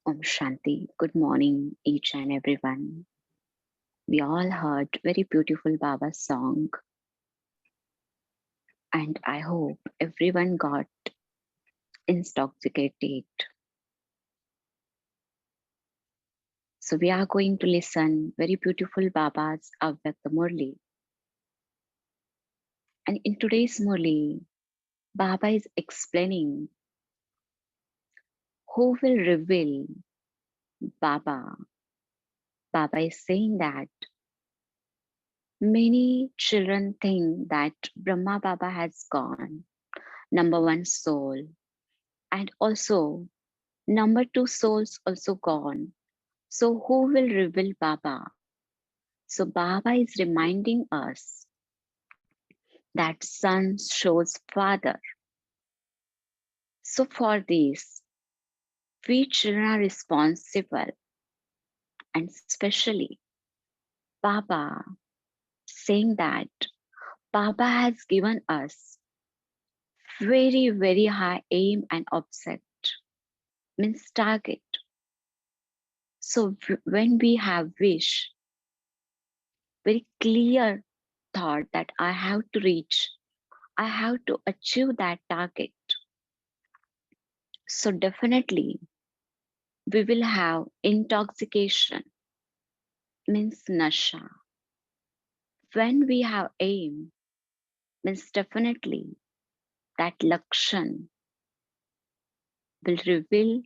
Om Shanti. Good morning, each and everyone. We all heard very beautiful Baba song, and I hope everyone got intoxicated. So we are going to listen very beautiful Baba's Avyakta Murli. And in today's Murli, Baba is explaining who will reveal Baba. Baba is saying that many children think that Brahma Baba has gone, number one soul, and also number two souls also gone. So who will reveal Baba? So Baba is reminding us that son shows father. So for this, we children are responsible, and especially Baba saying that Baba has given us very, very high aim and object, means target. So when we have wish, very clear thought that I have to reach, I have to achieve that target. So definitely we will have intoxication, means nasha. When we have aim, means definitely that lakshan will reveal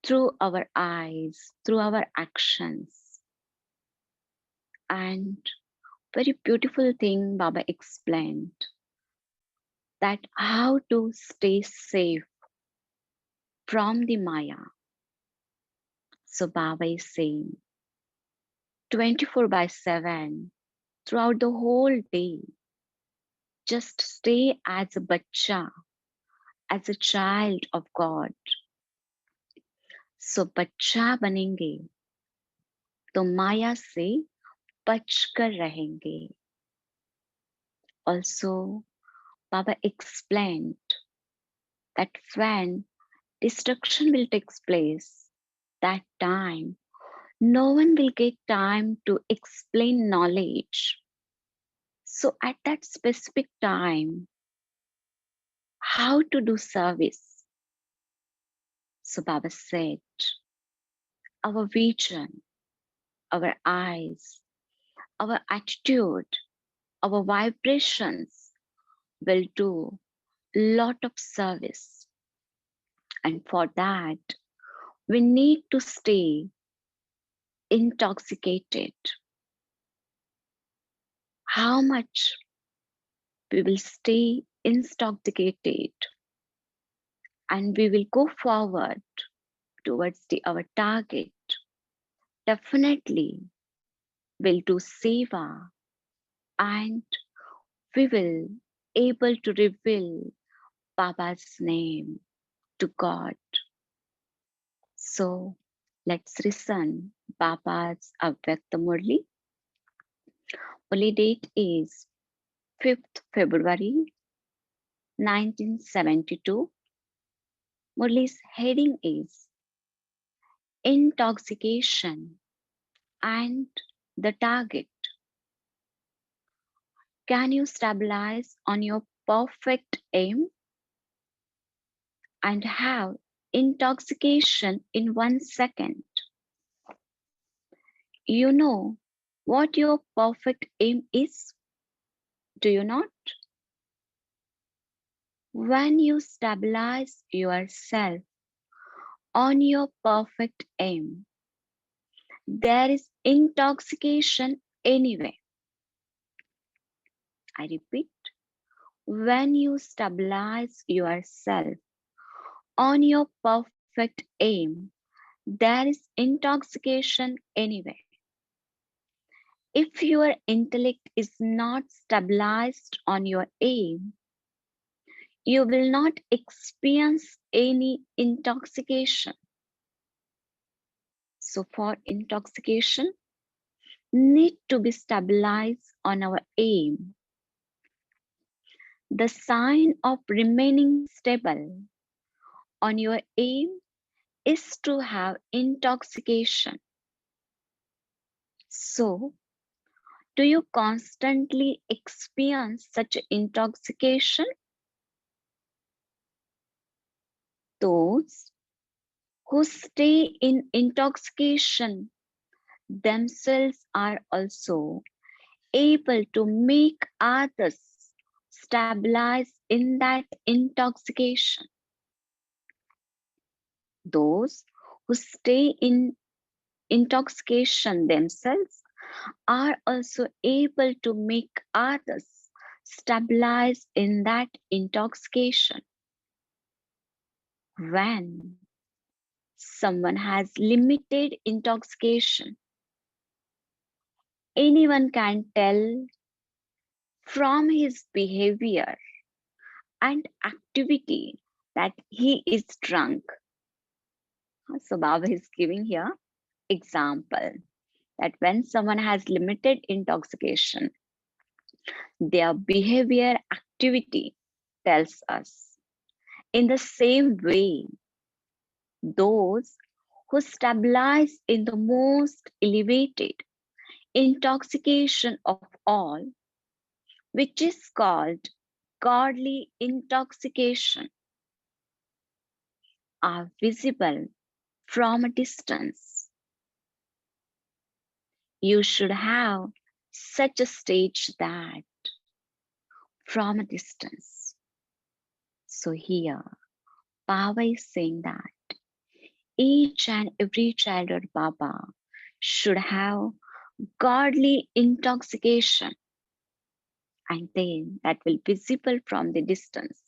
through our eyes, through our actions. And very beautiful thing Baba explained, that how to stay safe from the Maya. So Baba is saying 24/7 throughout the whole day, just stay as a bacha, as a child of God. So बच्चा बनेंगे तो माया से बचकर रहेंगे. Also, Baba explained that when destruction will take place, that time no one will get time to explain knowledge. So at that specific time, how to do service? So Baba said, our vision, our eyes, our attitude, our vibrations will do lot of service. And for that, we need to stay intoxicated. How much we will stay intoxicated and we will go forward towards our target. Definitely will do seva and we will able to reveal Baba's name to God. So let's listen Baba's Avyakta Murli. Murli date is 5th February 1972. Murli's heading is Intoxication and the Target. Can you stabilize on your perfect aim and have intoxication in 1 second? You know what your perfect aim is? Do you not? When you stabilize yourself on your perfect aim, there is intoxication anyway. I repeat, when you stabilize yourself on your perfect aim, there is intoxication anyway. If your intellect is not stabilized on your aim, you will not experience any intoxication. So for intoxication, need to be stabilized on our aim. The sign of remaining stable on your aim is to have intoxication. So, do you constantly experience such intoxication? Those who stay in intoxication themselves are also able to make others stabilize in that intoxication. Those who stay in intoxication themselves are also able to make others stabilize in that intoxication. When someone has limited intoxication, anyone can tell from his behavior and activity that he is drunk. So Baba is giving here example that when someone has limited intoxication, their behavior activity tells us. In the same way, those who stabilize in the most elevated intoxication of all, which is called godly intoxication, are visible from a distance. You should have such a stage that from a distance. So here, Baba is saying that each and every child of Baba should have godly intoxication, and then that will be visible from the distance.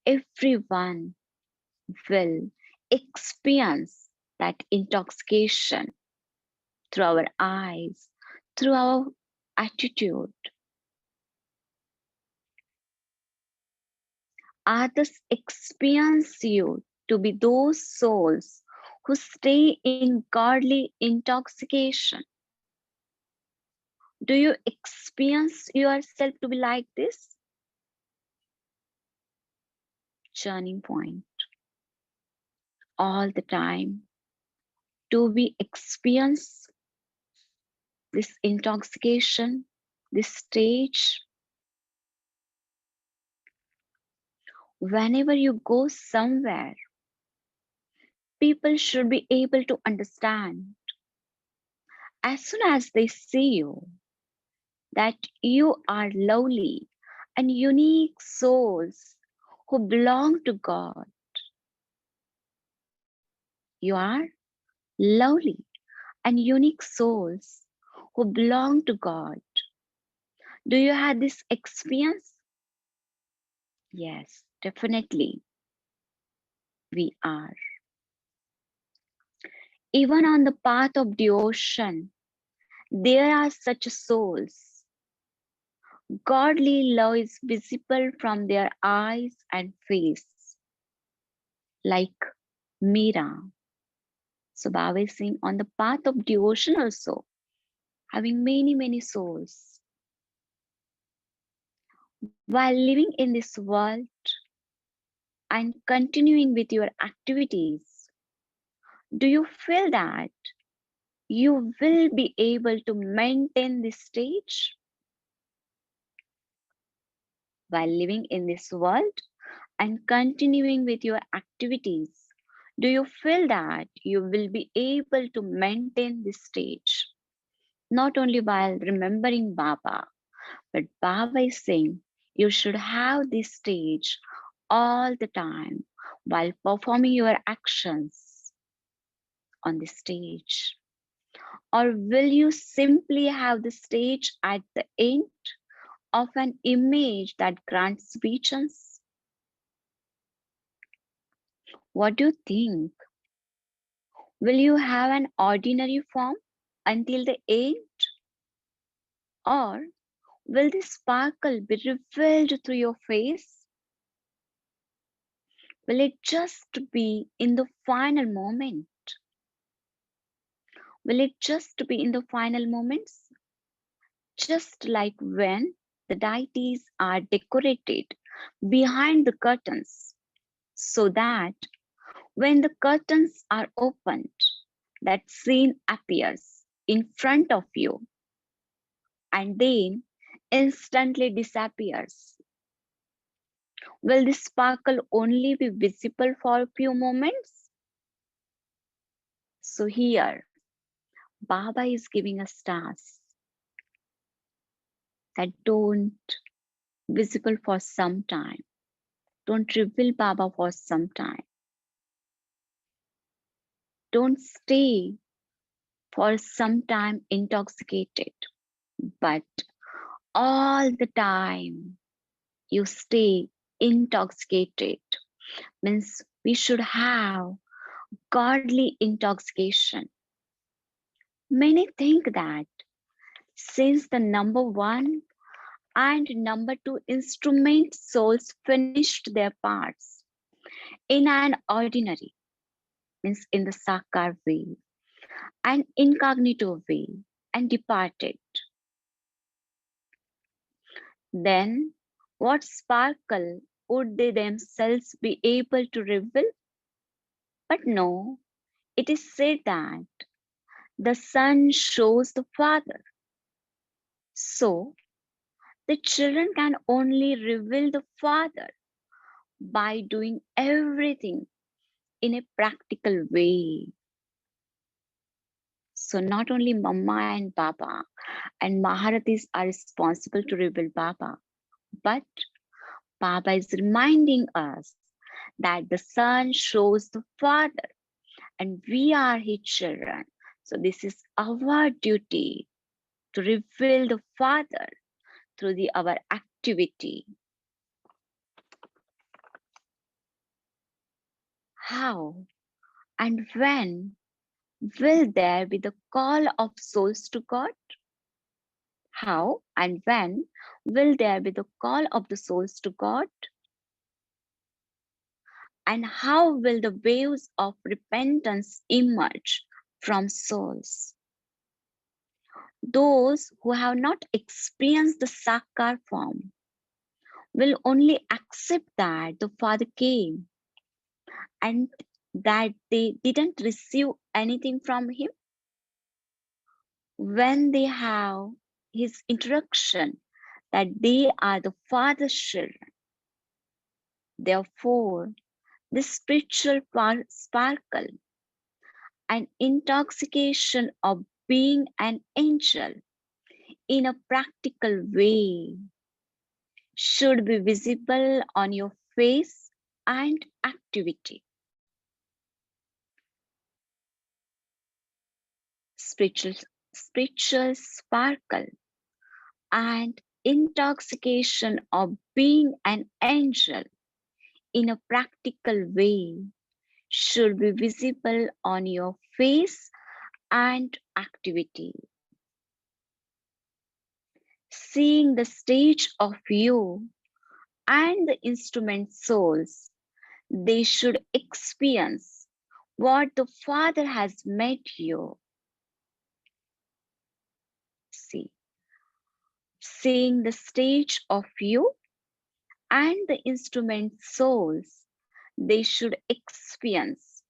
Everyone will experience that intoxication through our eyes, through our attitude. Others experience you to be those souls who stay in godly intoxication. Do you experience yourself to be like this? Turning point. All the time. Do we experience this intoxication, this stage? Whenever you go somewhere, people should be able to understand as soon as they see you that you are lovely and unique souls who belong to God. You are lovely and unique souls who belong to God. Do you have this experience? Yes, definitely we are. Even on the path of devotion, there are such souls. Godly love is visible from their eyes and face, like Mira. So Baba is saying on the path of devotion also, having many souls. While living in this world and continuing with your activities, do you feel that you will be able to maintain this stage? While living in this world and continuing with your activities, do you feel that you will be able to maintain this stage? Not only while remembering Baba, but Baba is saying you should have this stage all the time while performing your actions on the stage. Or will you simply have the stage at the end of an image that grants visions? What do you think? Will you have an ordinary form until the end? Or will the sparkle be revealed through your face? Will it just be in the final moment? Will it just be in the final moments? Just like when the deities are decorated behind the curtains, so that When the curtains are opened, that scene appears in front of you and then instantly disappears. Will this sparkle only be visible for a few moments? So here, Baba is giving us tasks that don't visible for some time. Don't reveal Baba for some time. Don't stay for some time intoxicated, but all the time you stay intoxicated. Means we should have godly intoxication. Many think that since the number one and number two instrument souls finished their parts in an ordinary, means in the sakar way, and incognito way, and departed, then what sparkle would they themselves be able to reveal? But no, it is said that the Son shows the Father. So the children can only reveal the Father by doing everything in a practical way. So not only Mama and Baba and Maharatis are responsible to reveal Baba, but Baba is reminding us that the Son shows the Father and we are his children. So this is our duty to reveal the Father through our activity. How and when will there be the call of souls to God? How and when will there be the call of the souls to God? And how will the waves of repentance emerge from souls? Those who have not experienced the Sakar form will only accept that the Father came and that they didn't receive anything from him when they have his introduction that they are the Father's children. Therefore, this spiritual sparkle and intoxication of being an angel in a practical way should be visible on your face and activity. Spiritual sparkle and intoxication of being an angel in a practical way should be visible on your face and activity. Seeing the stage of you and the instrument souls, they should experience what the Father has made you. See, seeing the stage of you and the instrument souls, they should experience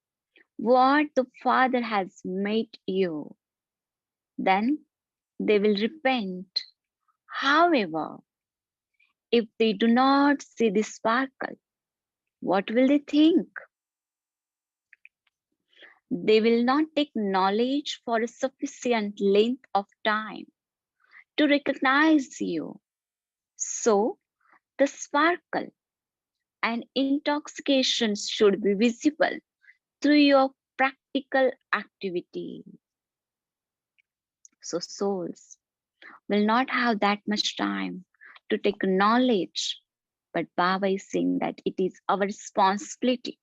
what the Father has made you. Then they will repent. However, if they do not see the sparkle, what will they think? They will not take knowledge for a sufficient length of time to recognize you. So, the sparkle and intoxication should be visible through your practical activity. So, souls will not have that much time to take knowledge, but Baba is saying that it is our responsibility,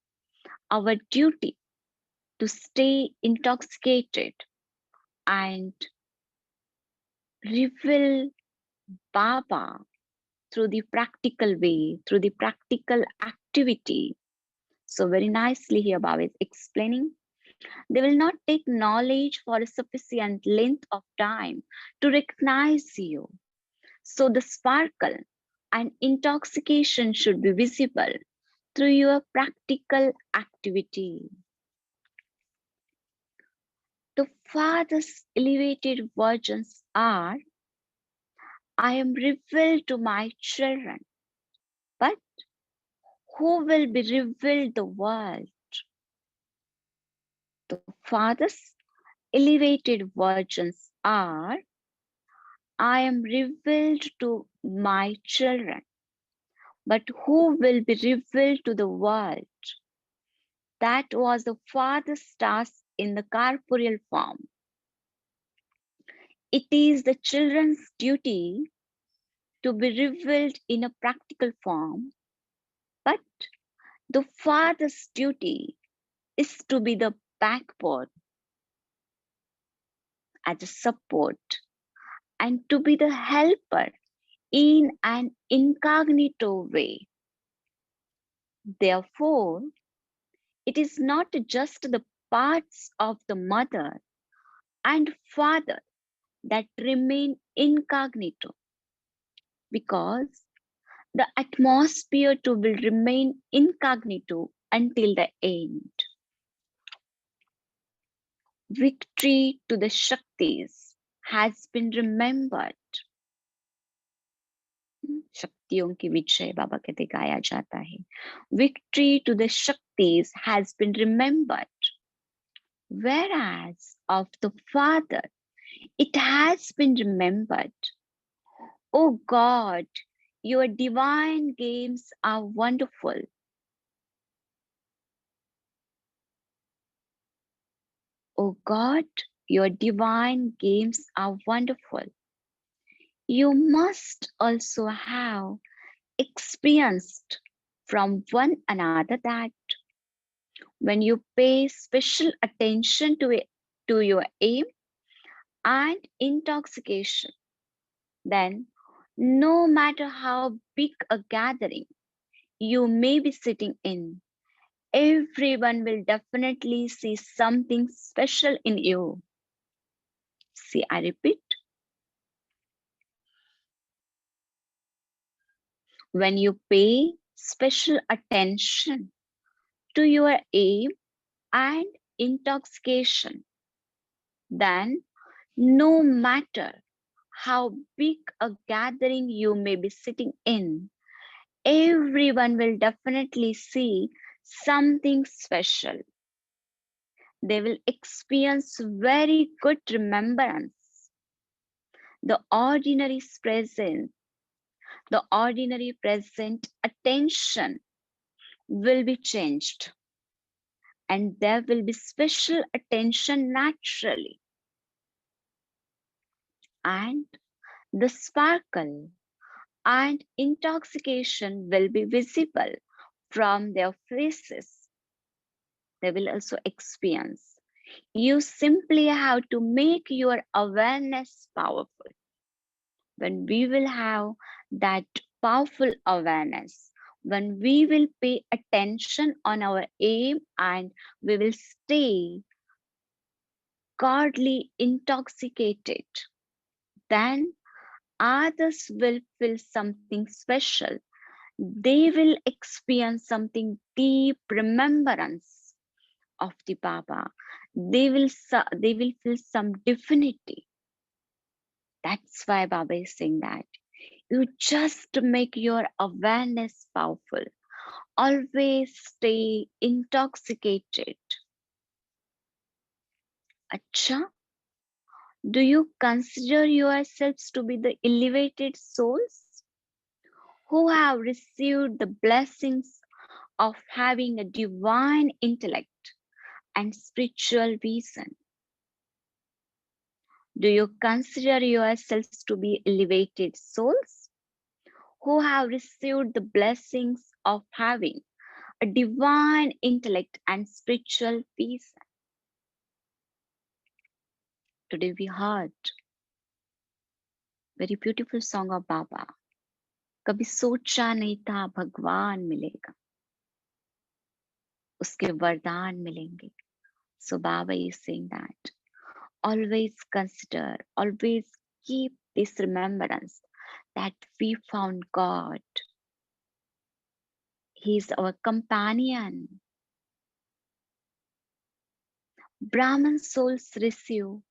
our duty to stay intoxicated and reveal Baba through the practical way, through the practical activity. So very nicely here Baba is explaining. They will not take knowledge for a sufficient length of time to recognize you. So the sparkle and intoxication should be visible through your practical activity. The farthest elevated versions are, I am revealed to my children, but who will be revealed the world? The farthest elevated versions are, I am revealed to my children, but who will be revealed to the world? That was the farthest task in the corporeal form. It is the children's duty to be revealed in a practical form, but the father's duty is to be the backbone as a support and to be the helper in an incognito way. Therefore, it is not just the parts of the mother and father that remain incognito, because the atmosphere too will remain incognito until the end. Victory to the Shaktis has been remembered. शक्तियों की विजय बाबा कहते गाया जाता है. Victory to the Shaktis has been remembered, whereas of the Father it has been remembered. Oh God, your divine games are wonderful. Oh God, your divine games are wonderful. You must also have experienced from one another that when you pay special attention to your aim and intoxication, then no matter how big a gathering you may be sitting in, everyone will definitely see something special in you. See, I repeat, when you pay special attention to your aim and intoxication, then no matter how big a gathering you may be sitting in, everyone will definitely see something special. They will experience very good remembrance. The ordinary present, the ordinary present attention will be changed, and there will be special attention naturally. And the sparkle and intoxication will be visible from their faces. They will also experience. You simply have to make your awareness powerful. When we will have that powerful awareness, when we will pay attention on our aim and we will stay godly intoxicated, then others will feel something special. They will experience something deep remembrance of the Baba. They will feel some divinity. That's why Baba is saying that you just make your awareness powerful. Always stay intoxicated. Acha, do you consider yourselves to be the elevated souls who have received the blessings of having a divine intellect and spiritual vision? Do you consider yourselves to be elevated souls who have received the blessings of having a divine intellect and spiritual vision? Today we heard very beautiful song of Baba. कभी सोचा नहीं था भगवान मिलेगा, उसके वरदान मिलेंगे. So Baba is saying that always consider, always keep this remembrance that we found God He is our companion. Brahman souls receive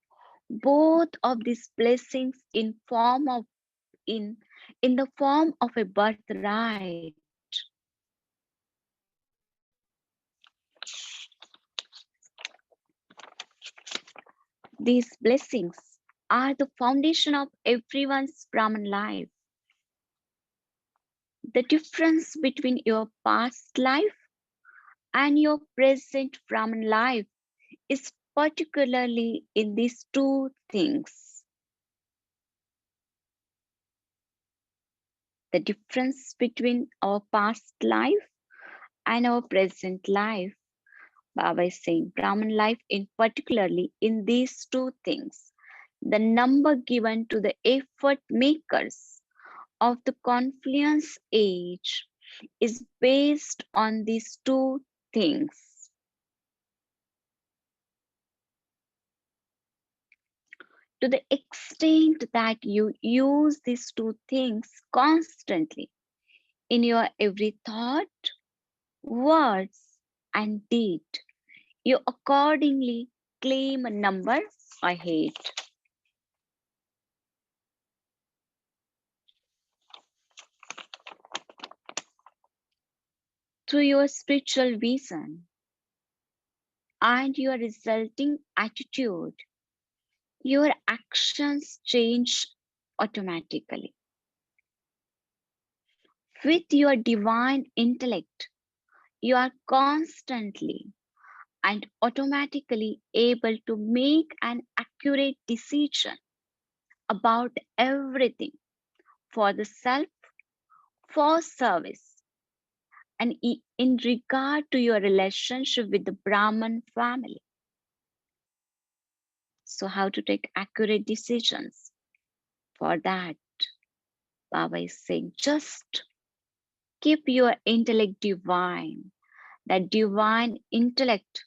both of these blessings in the form of a birthright. These blessings are the foundation of everyone's Brahman life. The difference between your past life and your present Brahman life is particularly in these two things. The difference between our past life and our present life. Baba is saying Brahman life in particularly in these two things. The number given to the effort makers of the confluence age is based on these two things. To the extent that you use these two things constantly in your every thought, words, and deed, you accordingly claim a number ahead. Through your spiritual vision and your resulting attitude, your actions change automatically. With your divine intellect, you are constantly and automatically able to make an accurate decision about everything for the self, for service, and in regard to your relationship with the Brahman family. So, how to take accurate decisions? For that, Baba is saying just keep your intellect divine. That divine intellect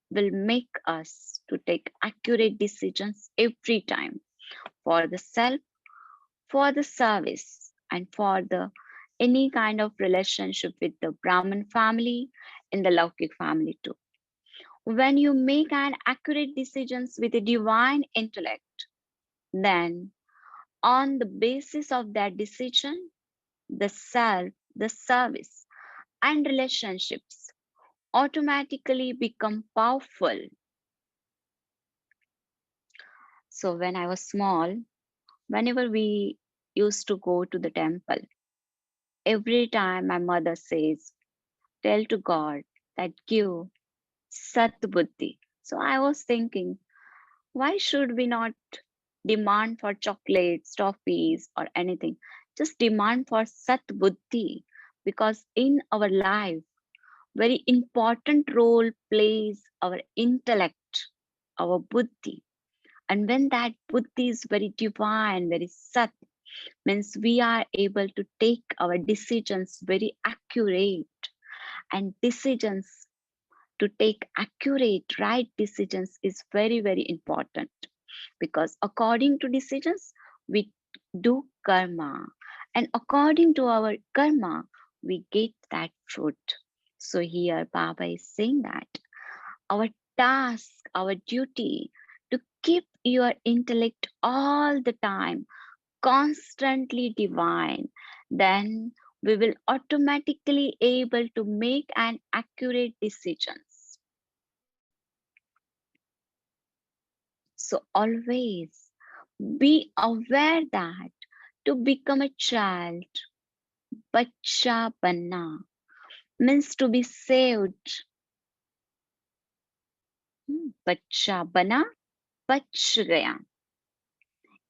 will make us to take accurate decisions every time for the self, for the service, and for the any kind of relationship with the Brahman family and the Laukik family too. When you make an accurate decisions with a divine intellect, then on the basis of that decision, the self, the service, and relationships automatically become powerful. So when I was small, whenever we used to go to the temple, every time my mother says, tell to God that give Sat Buddhi. So I was thinking, why should we not demand for chocolates, toffees, or anything? Just demand for Sat Buddhi, because in our life, very important role plays our intellect, our buddhi. And when that buddhi is very divine, very sat, means we are able to take our decisions very accurate. And decisions to take accurate, right decisions is very, very important, because according to decisions, we do karma. And according to our karma, we get that fruit. So here Baba is saying that our task, our duty to keep your intellect all the time constantly divine, then we will automatically able to make an accurate decisions. So always be aware that to become a child, bacha banna means to be saved. Bacha bana, bach gaya.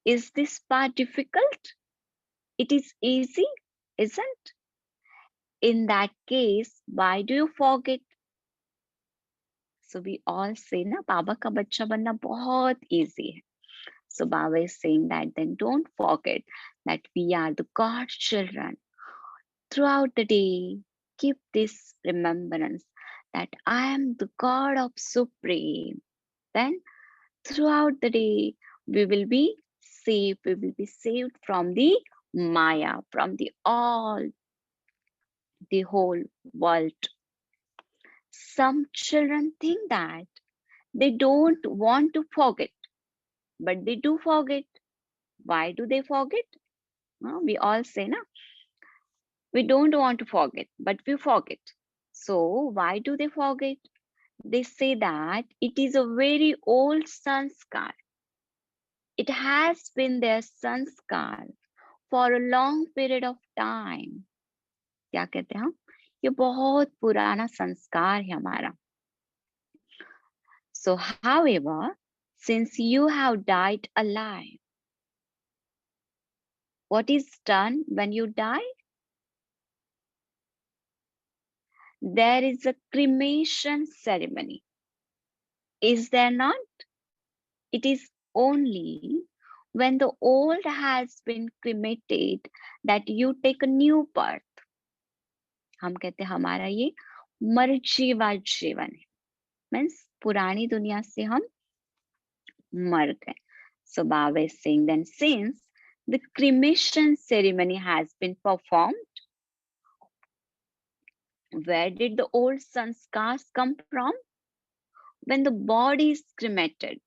Is this part difficult? It is easy, isn't? In that case, why do you forget? So we all say, na, Baba ka bacha banna bahut easy hai. So Baba is saying that then don't forget that we are the God's children. Throughout the day, keep this remembrance that I am the God of Supreme. Then throughout the day, we will be saved. We will be saved from the Maya, from the all the whole world. Some children think that they don't want to forget, but they do forget. Why do they forget? We all say, na, we don't want to forget, but we forget. So, why do they forget? They say that it is a very old sanskar. It has been their sanskar for a long period of time. क्या कहते हैं हम? ये बहुत पुराना संस्कार है हमारा. So, however, since you have died alive, what is done when you die? There is a cremation ceremony. Is there not? It is only when the old has been cremated that you take a new birth. हम कहते हैं हमारा ये मरजीवा जीवन है. Means पुरानी दुनिया से हम मर गए. So Baba is saying then, since the cremation ceremony has been performed, where did the old sanskars come from? When the body is cremated,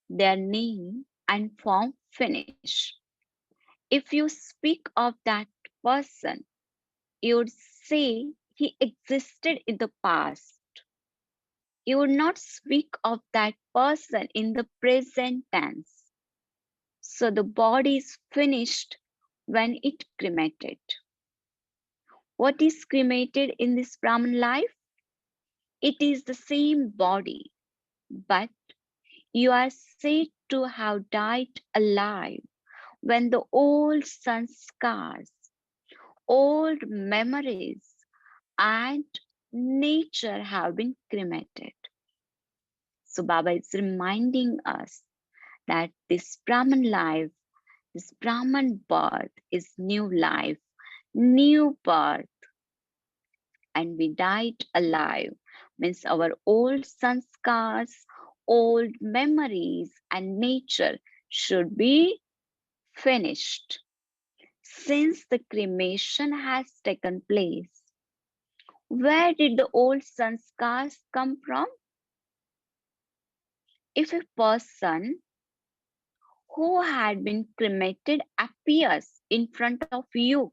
their name and form finish. If you speak of that person, you would say he existed in the past. You would not speak of that person in the present tense. So the body is finished when it cremated. What is cremated in this Brahman life? It is the same body, but you are said to have died alive when the old sanskars, old memories, and nature have been cremated. So Baba is reminding us that this Brahman life, this Brahman birth is new life, new birth, and we died alive. Means our old sanskars, old memories, and nature should be finished. Since the cremation has taken place, where did the old sanskars come from? If a person who had been cremated appears in front of you,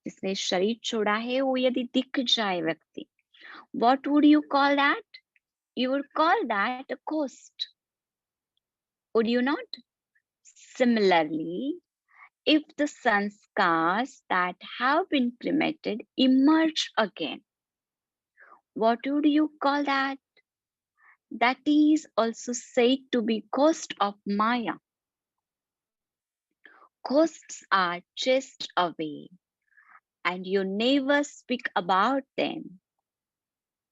जिसने शरीर छोड़ा है वो यदि दिख जाए व्यक्ति, what would you call that? You would call that a ghost. Would you not? Similarly, if the sanskars that have been cremated emerge again, what would you call that? That is also said to be ghost of Maya. Ghosts are chased away, and you never speak about them.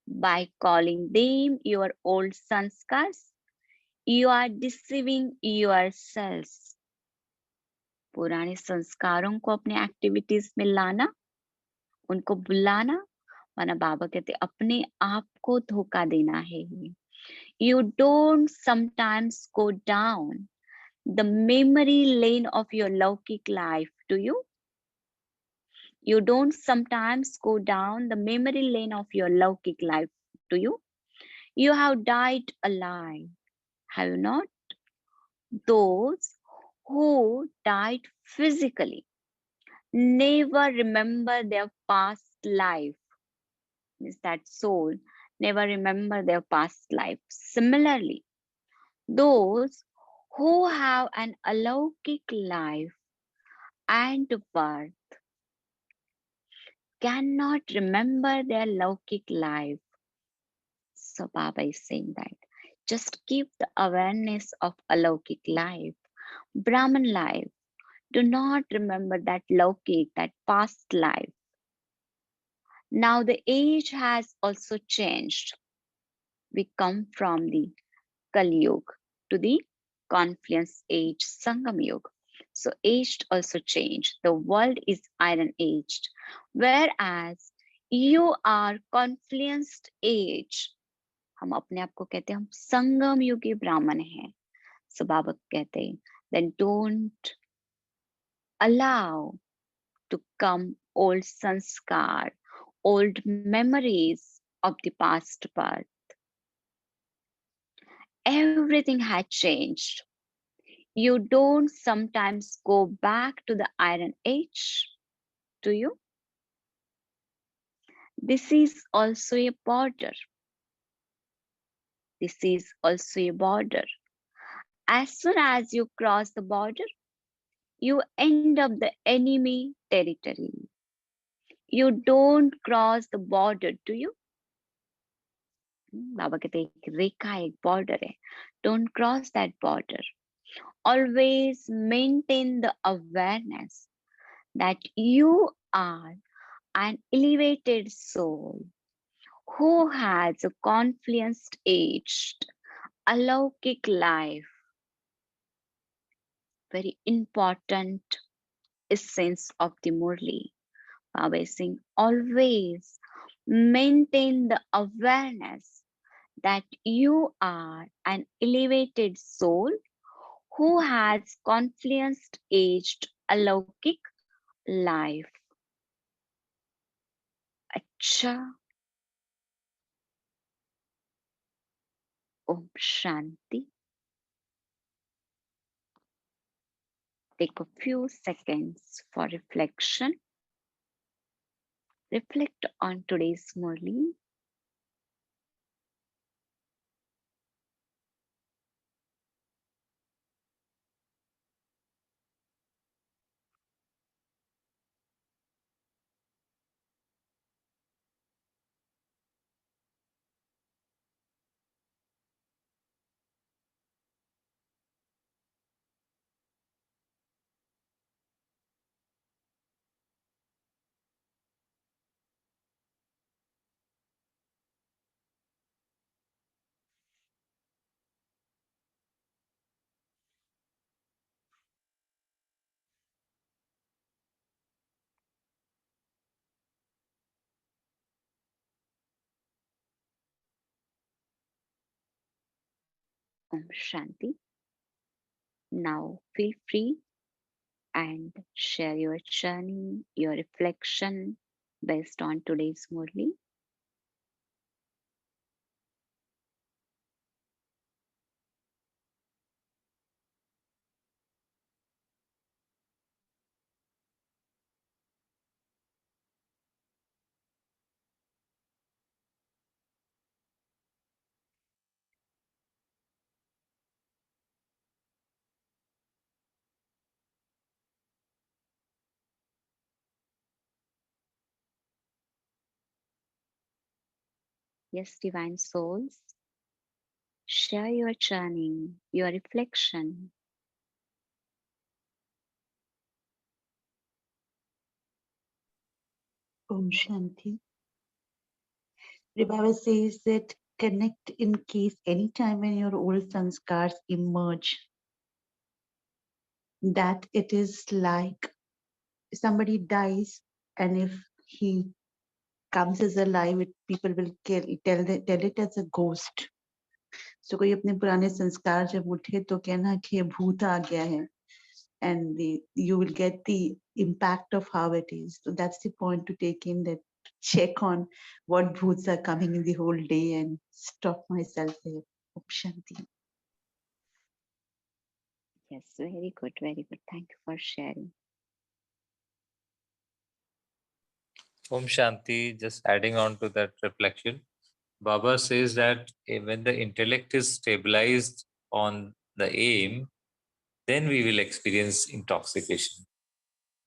By calling them your old sanskars, you are deceiving yourselves. पुराने संस्कारों को अपने activities में लाना, उनको बुलाना, माना बाबा कहते अपने आप को धोखा देना है. You don't sometimes go down the memory lane of your Laukik life, do you? You don't sometimes go down the memory lane of your Laukik life, do you? You have died alive, have you not? Those who died physically never remember their past life. Means that soul never remember their past life. Similarly, those who have an alaukic life and birth cannot remember their Laukik life. So Baba is saying that just keep the awareness of Alaukik life, Brahman life. Do not remember that Laukik, that past life. Now the age has also changed. We come from the Kali Yuga to the Confluence age, Sangam Yuga. So age also changed. The world is iron aged, whereas you are Confluence age. हम अपने आप को कहते हैं हम संगम युगी ब्राह्मण हैं. So बाबा कहते हैं then don't allow to come old sanskar, old memories of the past birth. Everything had changed. You don't sometimes go back to the Iron Age, do you? This is also a border. This is also a border. As soon as you cross the border, you end up the enemy territory. You don't cross the border, do you? बाबा कहते हैं एक रेखा एक border है. Don't cross that border. Always maintain the awareness that you are an elevated soul who has a confluenced aged alaukic life. Very important essence of the Murli. Baba is saying always maintain the awareness that you are an elevated soul who has confluenced aged alaukic life. Acha. Om Shanti. Take a few seconds for reflection. Reflect on today's Murli. Om Shanti. Now feel free and share your journey, your reflection based on today's Murli. Yes, divine souls, share your journey, your reflection. Om Shanti. The Baba says that connect in case anytime when your old sanskars emerge, that it is like somebody dies and if he comes as alive, people will tell it as a ghost. So कोई अपने पुराने संस्कार जब उठे तो कहना कि भूत आ गया है, and you will get the impact of how it is. So that's the point to take in, that check on what bhoots are coming in the whole day and stop myself there. Om Shanti. Yes, very good, very good. Thank you for sharing. Om Shanti, just adding on to that reflection, Baba says that when the intellect is stabilized on the aim, then we will experience intoxication.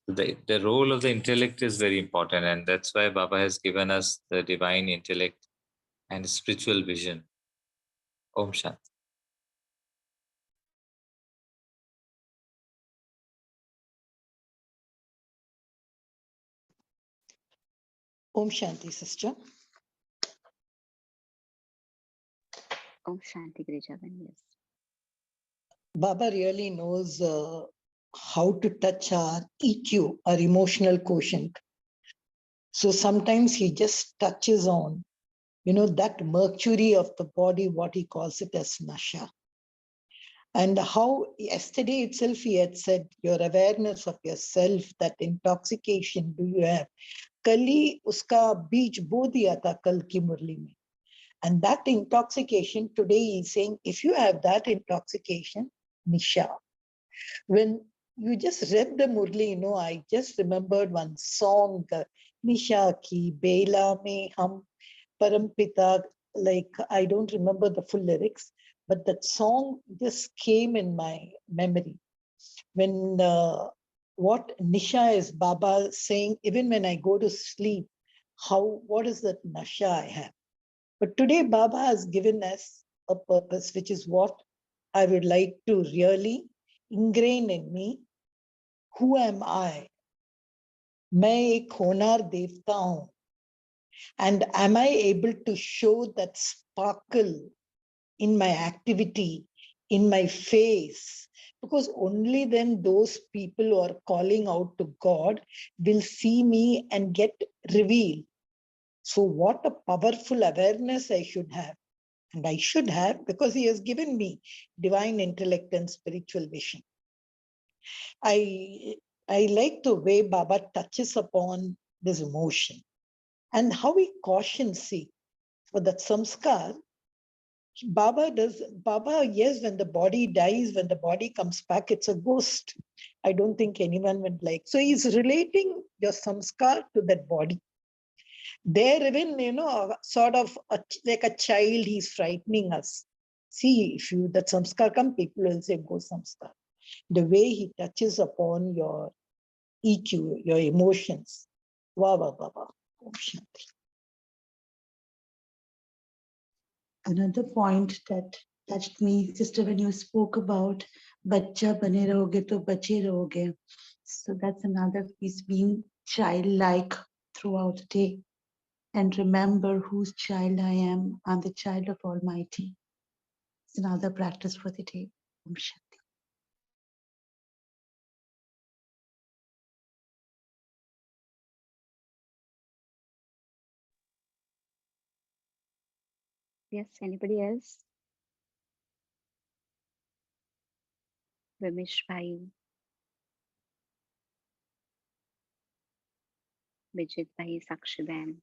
The role of the intellect is very important, and that's why Baba has given us the divine intellect and spiritual vision. Om Shanti. Om Shanti, sister. Om Shanti, Grijavan, yes. Baba really knows how to touch our EQ, our emotional quotient. So sometimes he just touches on, that mercury of the body, what he calls it as nasha. And how yesterday itself he had said, your awareness of yourself, that intoxication do you have? Kali uska beej bo diya tha kal ki murli mein. And that intoxication, today he's saying, if you have that intoxication, Nisha. When you just read the Murli, I just remembered one song, Nisha ki Bela mein hum Parampita, like I don't remember the full lyrics, but that song just came in my memory. When what Nisha is Baba saying, even when I go to sleep, what is that Nasha I have? But today Baba has given us a purpose, which is what I would like to really ingrain in me. Who am I? मैं एक होनार देवता हूं. And am I able to show that sparkle in my activity, in my face? Because only then those people who are calling out to God will see me and get revealed. So what a powerful awareness I should have. And I should have, because he has given me divine intellect and spiritual vision. I like the way Baba touches upon this emotion and how he cautions, see, for that samskar, Baba, yes, when the body dies, when the body comes back, it's a ghost. I don't think anyone would like. So he's relating your samskar to that body. There even, sort of like a child, he's frightening us. See, if you, that samskar come, people will say, go samskar. The way he touches upon your EQ, your emotions. Wow, wow, wow, wow. Om Shanti. Another point that touched me, sister, when you spoke about bacha bane rahoge to bache rahoge. So that's another piece, being childlike throughout the day. And remember whose child I am. I'm the child of Almighty. It's another practice for the day. Om Shanti. Yes, anybody else? Vimish Bhai, Vijit Bhai, Sakshi Ben.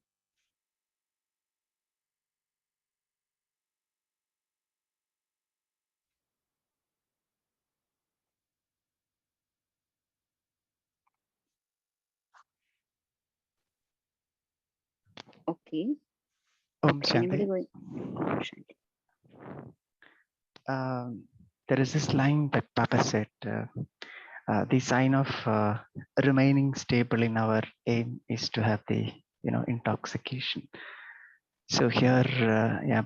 Okay. Om Anybody Shanti. going? Om Shanti. There is this line that Papa said, the sign of remaining stable in our aim is to have the, intoxication. So here,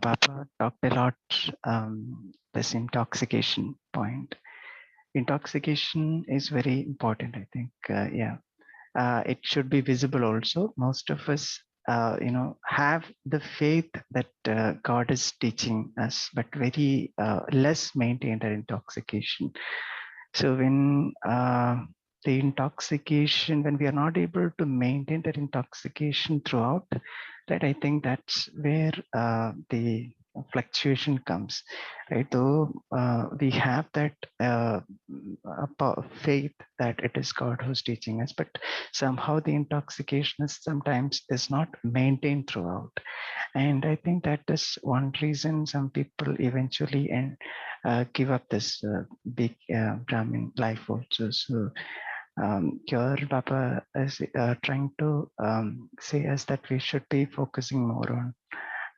Papa talked a lot, this intoxication point. Intoxication is very important, I think, it should be visible also. Most of us, have the faith that God is teaching us, but very less maintained our intoxication. So when the intoxication, when we are not able to maintain that intoxication throughout, right, I think that's where the fluctuation comes, right? Though we have that faith that it is God who's teaching us, but somehow the intoxication is not maintained throughout. And I think that is one reason some people eventually give up this big Brahmin life also. So here Baba is trying to say us that we should be focusing more on,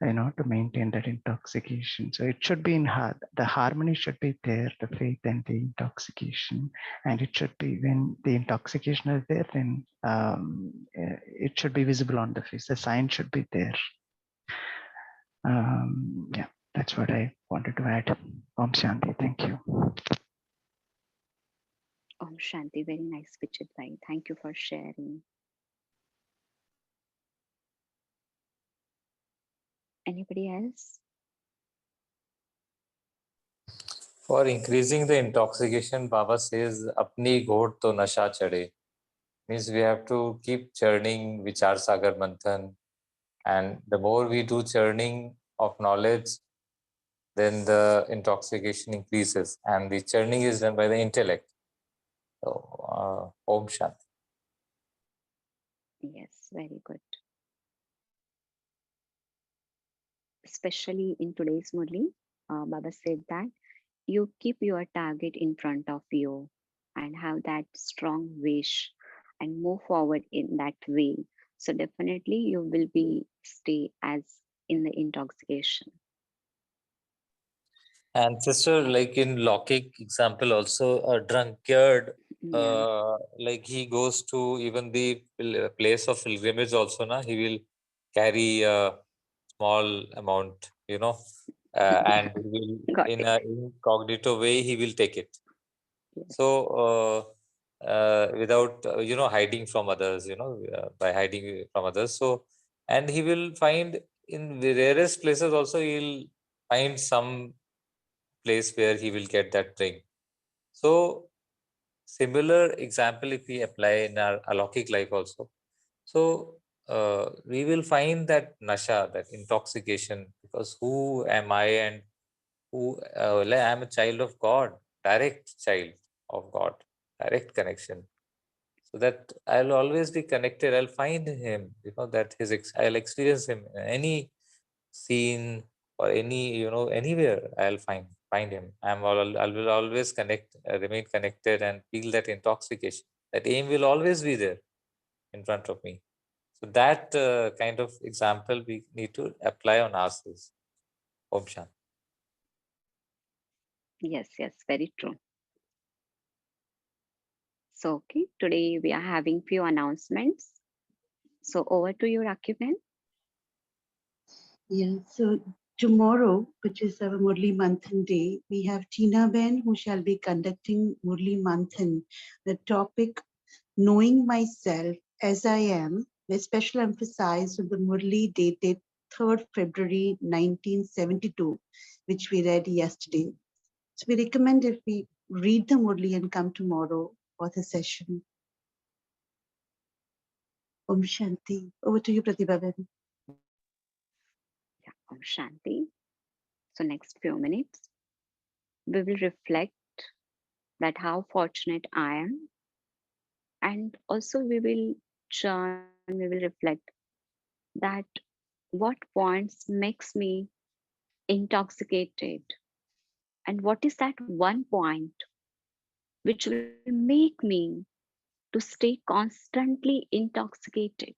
to maintain that intoxication. So it should be the harmony should be there, the faith and the intoxication. And it should be, when the intoxication is there, then it should be visible on the face. The sign should be there. Yeah, that's what I wanted to add. Om Shanti. Thank you. Om Shanti. Very nice, Vijit Bhai. Thank you for sharing. Anybody else? For increasing the intoxication, Baba says, "Apni ghod to nasha chade." Means we have to keep churning Vichar Sagar Manthan. And the more we do churning of knowledge, then the intoxication increases, and the churning is done by the intellect. So, Om Shanti. Yes, very good. Especially in today's Murli, Baba said that you keep your target in front of you and have that strong wish and move forward in that way. So definitely you will be stay as in the intoxication. And sister, like in Lokik example, also a drunkard, Yeah, like he goes to even the place of pilgrimage also, na, he will carry a small amount, and he will, got in it. a incognito way, he will take it. Yes, So, without, hiding from others, by hiding from others. So, and he will find in the rarest places also, he'll find some place where he will get that drink. So, similar example if we apply in our alaukic life also. So, we will find that nasha, that intoxication, because who am I, and who I am a child of God, direct child of God, direct connection. So that I'll always be connected. I'll find him, that I'll experience him in any scene or any, anywhere. I'll find him. I will always remain connected and feel that intoxication. That aim will always be there in front of me. So that kind of example we need to apply on ourselves. Om Shanti. yes, very true. So okay, today we are having few announcements. So over to you, Rakiben. Yeah, so tomorrow, which is our Murli Manthan day, we have Tina Ben who shall be conducting Murli Manthan. The topic, Knowing Myself as I Am, with special emphasis on the Murli dated 3rd February 1972, which we read yesterday. So we recommend if we read the Murli and come tomorrow for the session. Om Shanti. Over to you, Pratibha Ben. Yeah, Om Shanti. So next few minutes, we will reflect that how fortunate I am, and also we will churn, we will reflect that what points makes me intoxicated, and what is that one point which will make me to stay constantly intoxicated.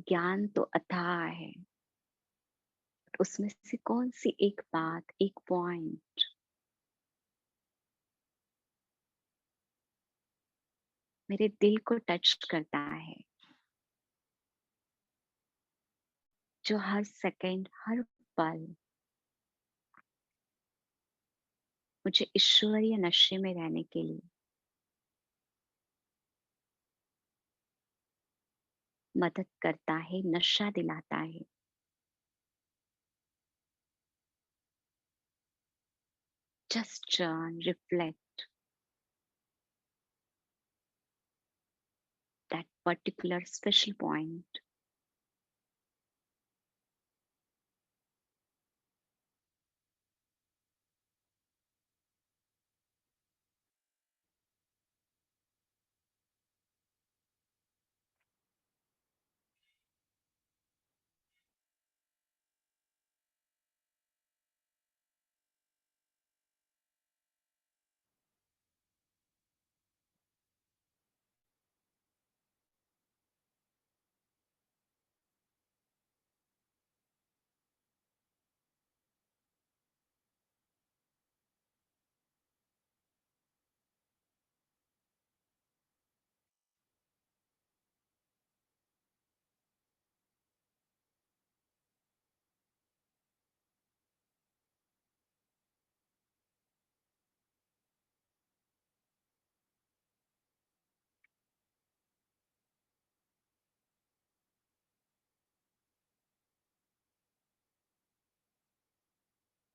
ज्ञान तो अथाह है, उसमें से कौन सी एक बात, एक पॉइंट मेरे दिल को टच करता है, जो हर सेकंड, हर पल मुझे ईश्वरीय नशे में रहने के लिए मदद करता है, नशा दिलाता है. Just churn, reflect that particular special point.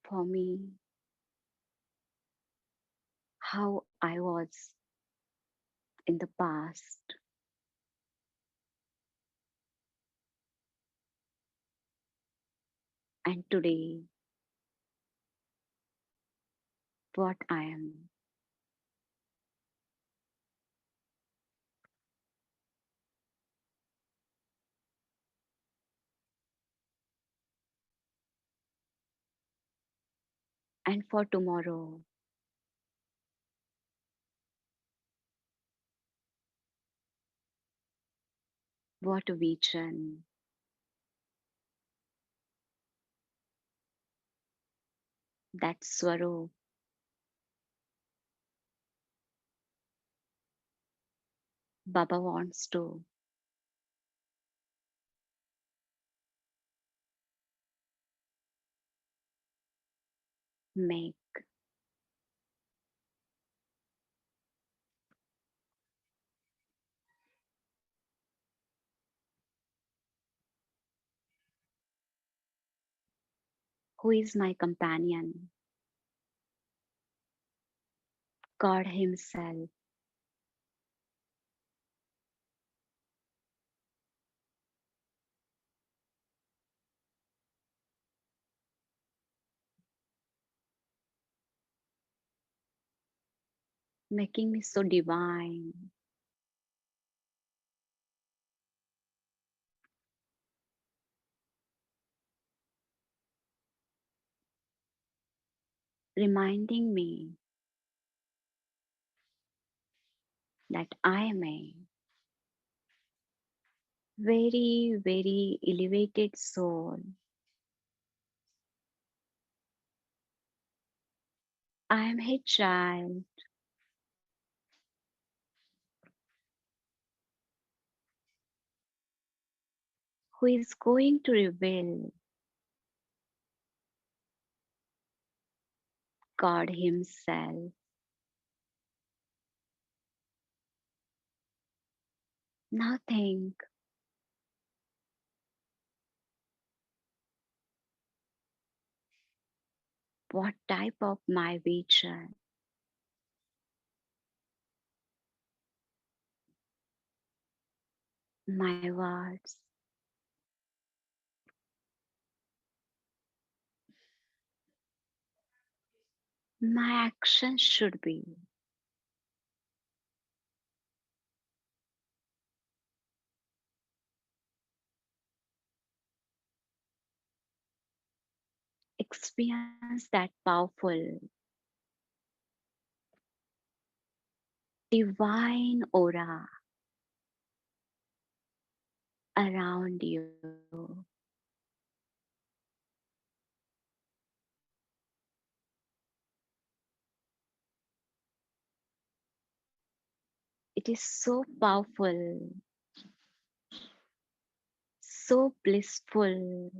For me, how I was in the past, And today, what I am. And for tomorrow, what vision, that Swarup, Baba wants to make. Who is my companion? God Himself. Making me so divine, reminding me that I am a very, very elevated soul. I am a child who is going to reveal God Himself. Now think, what type of my vision, my words, my actions should be. Experience that powerful, divine aura around you. It is so powerful, so blissful.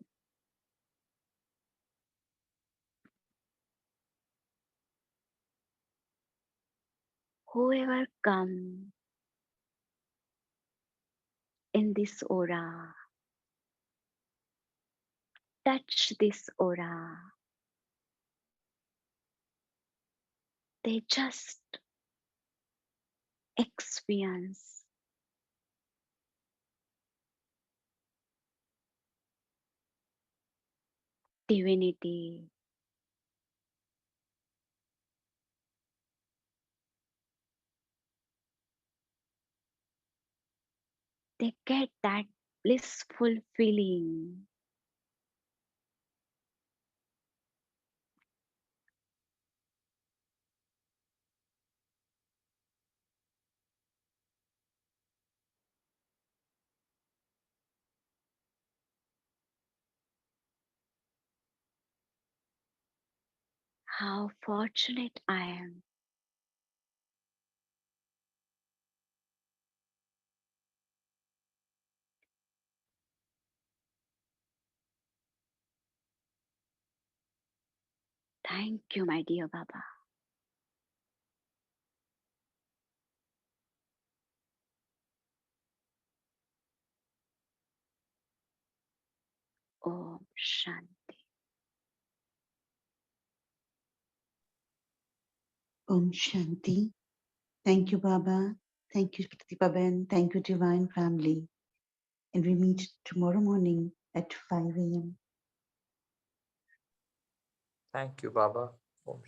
Whoever come in this aura, touch this aura, they just experience divinity. They get that blissful feeling. How fortunate I am. Thank you, my dear Baba. Om Shanti. Om Shanti. Thank you, Baba. Thank you, Pratibha Ben. Thank you, Divine Family. And we meet tomorrow morning at 5 a.m. Thank you, Baba. Om